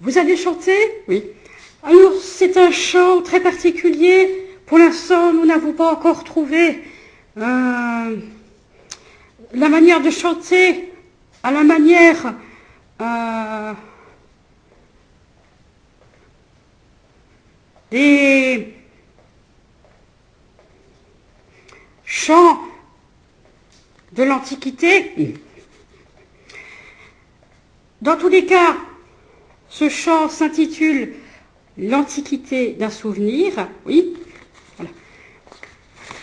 Vous allez chanter? Oui. Alors, c'est un chant très particulier. Pour l'instant, nous n'avons pas encore trouvé la manière de chanter à la manière des chants de l'Antiquité. Dans tous les cas, ce chant s'intitule L'Antiquité d'un souvenir. Oui. Voilà.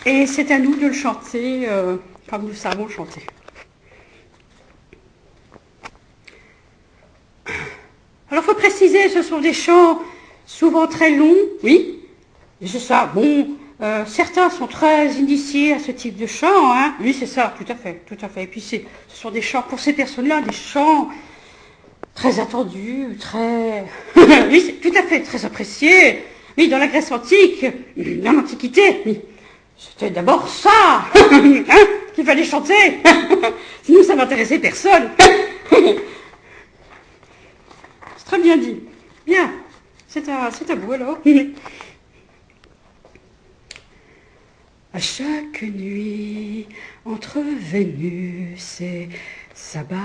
Et c'est à nous de le chanter comme nous savons chanter. Alors, il faut préciser, ce sont des chants souvent très longs, oui. C'est ça, bon, certains sont très initiés à ce type de chant, hein. Oui, c'est ça, tout à fait, tout à fait. Et puis, ce sont des chants, pour ces personnes-là, des chants très attendus, très... oui, c'est tout à fait, très appréciés. Oui, dans la Grèce antique, dans l'Antiquité, oui. C'était d'abord ça, hein, qu'il fallait chanter. Sinon, ça n'intéressait personne. C'est très bien dit. Bien. C'est à vous alors. À chaque nuit, entre Vénus et Sabbat,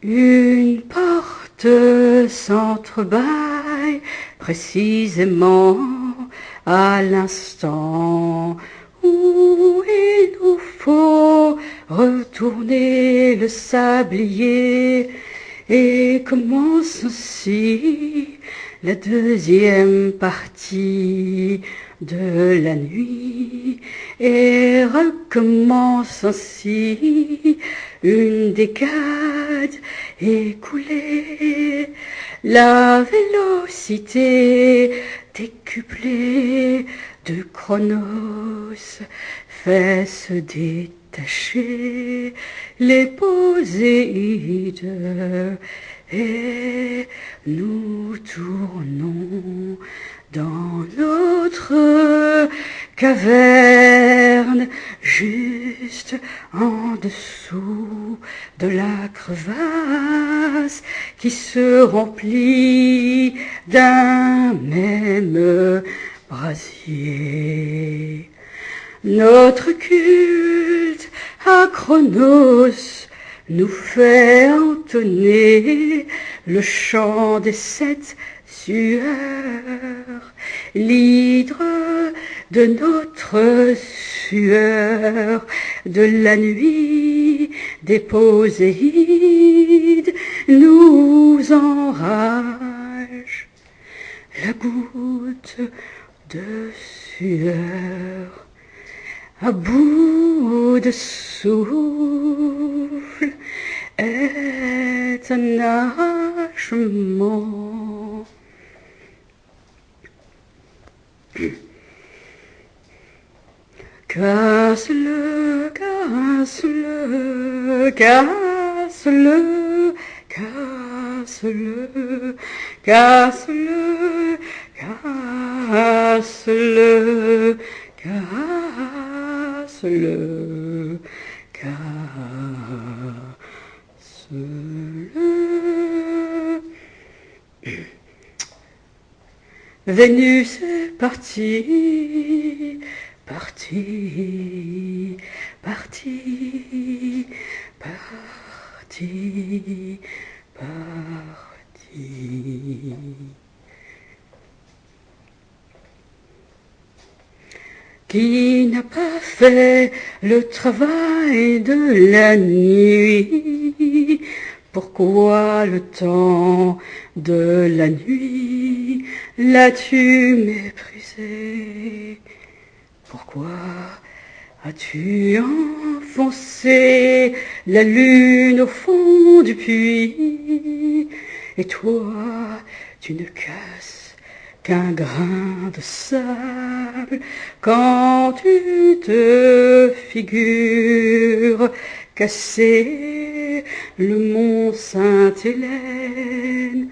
une porte s'entrebâille précisément à l'instant où il nous faut retourner le sablier. Et commence ainsi la deuxième partie de la nuit. Et recommence ainsi une décade écoulée. La vélocité décuplée de Chronos fait se détacher les Poséides et nous tournons dans notre caverne juste en dessous de la crevasse qui se remplit d'un même brasier. Notre culte à Chronos nous fait entonner le chant des 7 sueurs, l'hydre de notre sueur, de la nuit des Poséides nous enrage la goutte de sueur. À bout de souffle est un achèvement. Casse-le, casse-le, casse-le, casse-le, casse-le, casse-le, casse-le, casse-le. Vénus est partie, partie, partie, partie, partie. Qui n'a pas fait le travail de la nuit? Pourquoi le temps de la nuit l'as-tu méprisé? Pourquoi as-tu enfoncé la lune au fond du puits? Et toi, tu ne casses qu'un grain de sable quand tu te figures casser le mont Sainte-Hélène.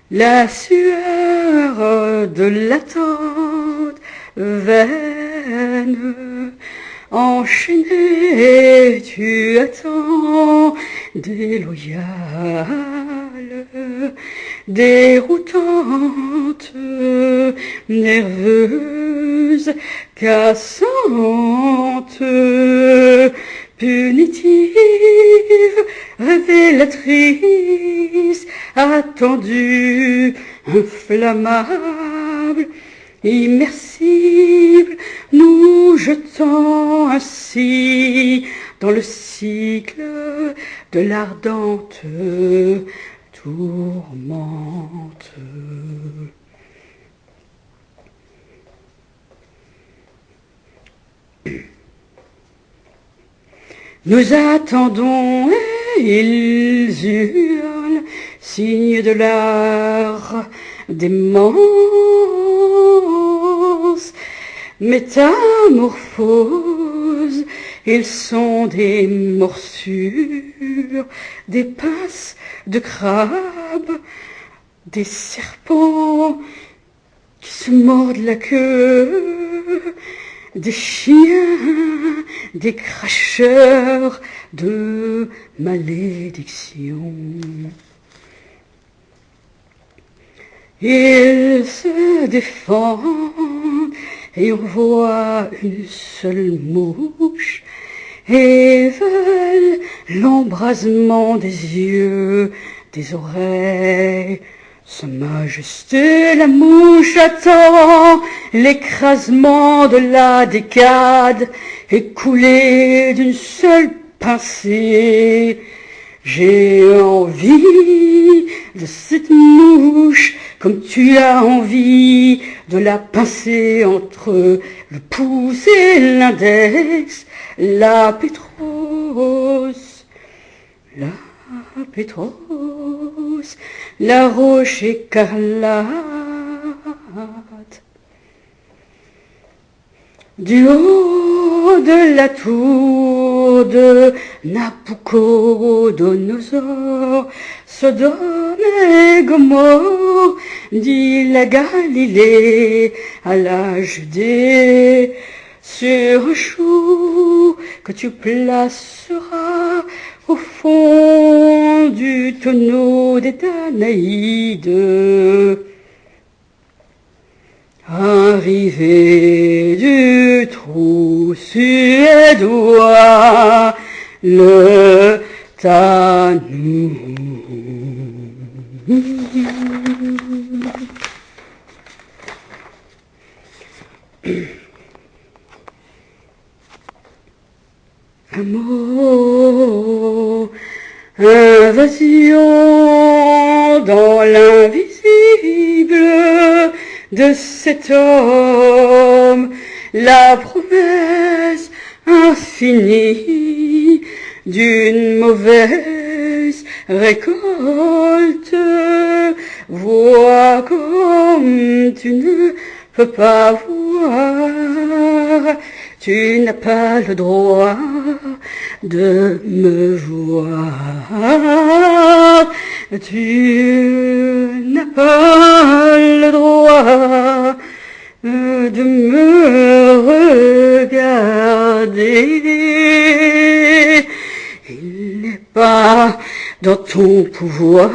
La sueur de l'attente vaine enchaîné, tu attends, déloyale, déroutante, nerveuse, cassante, punitive, révélatrice, attendue, inflammable, immersible, nous jetant ainsi dans le cycle de l'ardente tourmente. Nous attendons et ils hurlent, signe de leur démence, métamorphose, ils sont des morsures, des pinces de crabes, des serpents qui se mordent la queue, des chiens, des cracheurs de malédiction. Ils se défendent et on voit une seule mouche et veulent l'embrasement des yeux, des oreilles. Sa Majesté la mouche attend l'écrasement de la décade écoulée d'une seule pincée. J'ai envie de cette mouche comme tu as envie de la pincer entre le pouce et l'index, la Pétros, la Pétros, la roche écarlate. Du haut de la tour de Nabucodonosor, Sodome et Gomorrhe, dit la Galilée à la Judée, sur un chou que tu placeras au fond du tonneau des Danaïdes. Arrivé du trou suédois, le Tanou. Un mot, invasion dans l'invisible de cet homme, la promesse infinie d'une mauvaise récolte. Vois comme tu ne peux pas voir, tu n'as pas le droit de me voir. Tu n'as pas le droit de me regarder. Il n'est pas dans ton pouvoir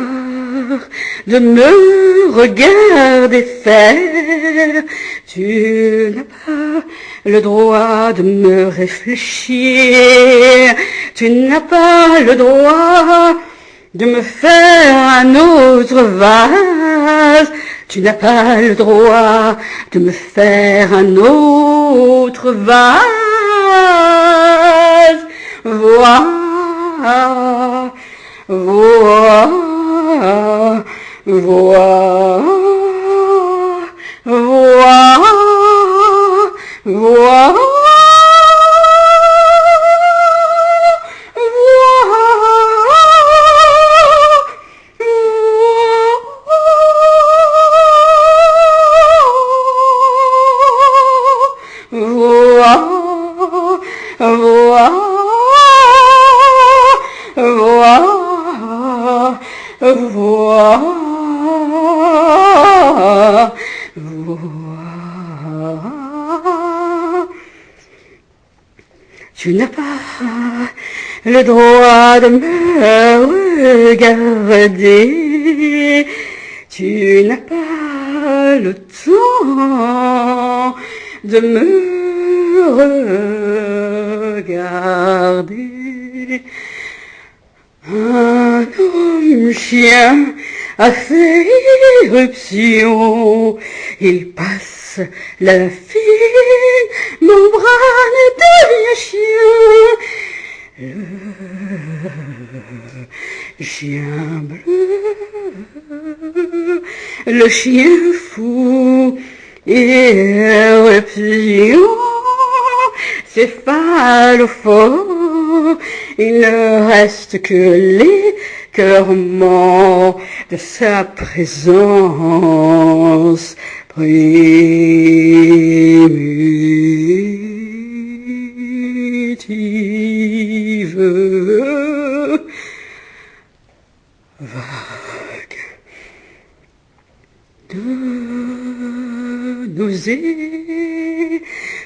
de me regarder faire. Tu n'as pas le droit de me réfléchir. Tu n'as pas le droit de me faire un autre vase. Tu n'as pas le droit de me faire un autre vase. Vois, vois, vois, vois, vois. Tu n'as pas le droit de me regarder. Tu n'as pas le temps de me regarder. Un homme-chien a fait irruption. Il passe la fille, mon bras ne devient chien. Le chien bleu, le chien fou, éruption, céphalophore, il ne reste que l'écœurement de sa présence primitive. Vague de nausées,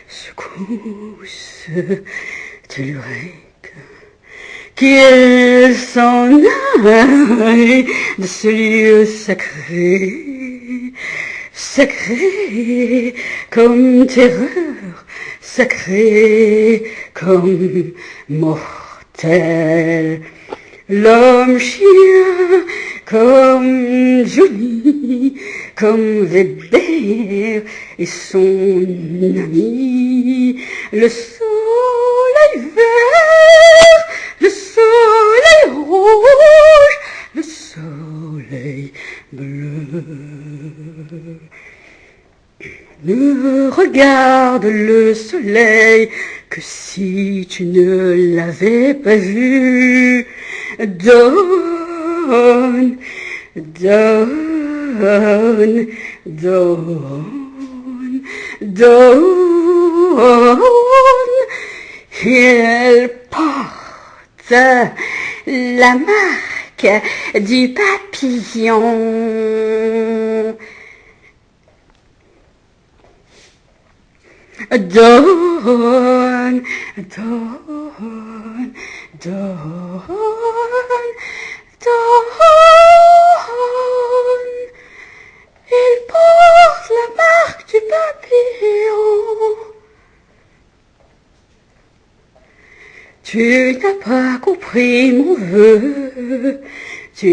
secousse tellurique, qu'il s'en aille de ce lieu sacré, sacré comme terreur, sacré comme mortel. L'homme-chien, comme Johnny, comme Weber et son ami, le soleil vert, le soleil rouge, le soleil bleu. Ne regarde le soleil que si tu ne l'avais pas vu. Donne, donne, donne, donne. Il porte la marque du papillon. Donne, donne, donne, donne. Il porte la marque du papillon. Tu n'as pas compris mon vœu, tu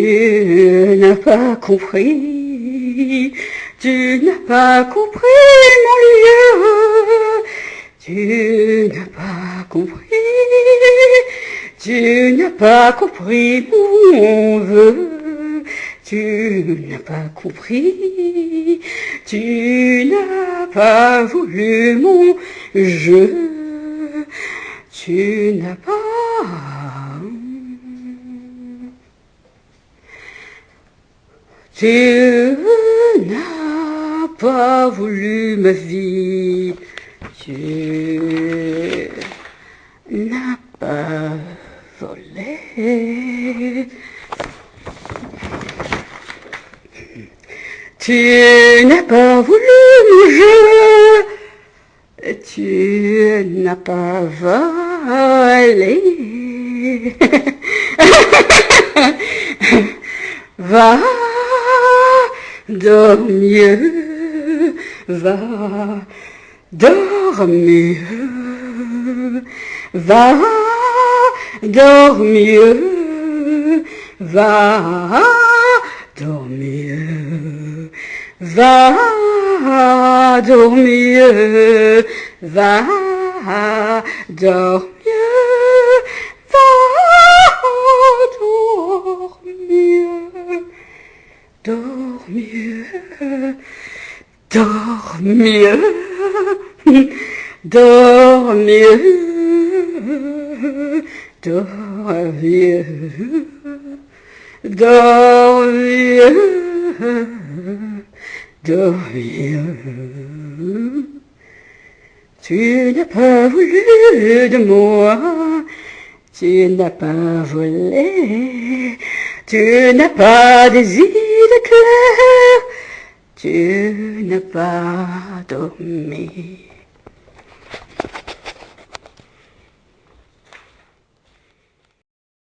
n'as pas compris, tu n'as pas compris mon lieu, tu n'as pas compris, tu n'as pas compris mon vœu, tu n'as pas compris, tu n'as pas voulu mon jeu. Tu n'as pas voulu ma vie, tu n'as pas volé, tu n'as pas voulu mon jeu. Tu n'as pas volé. Va dormir, va dormir, va dormir, va dormir, va dormir, va dormir, va dormir, dormir, dormir, dormir, dormir, dormir, dormir. Tu n'as pas voulu de moi, tu n'as pas volé, tu n'as pas des idées claires, tu n'as pas dormi.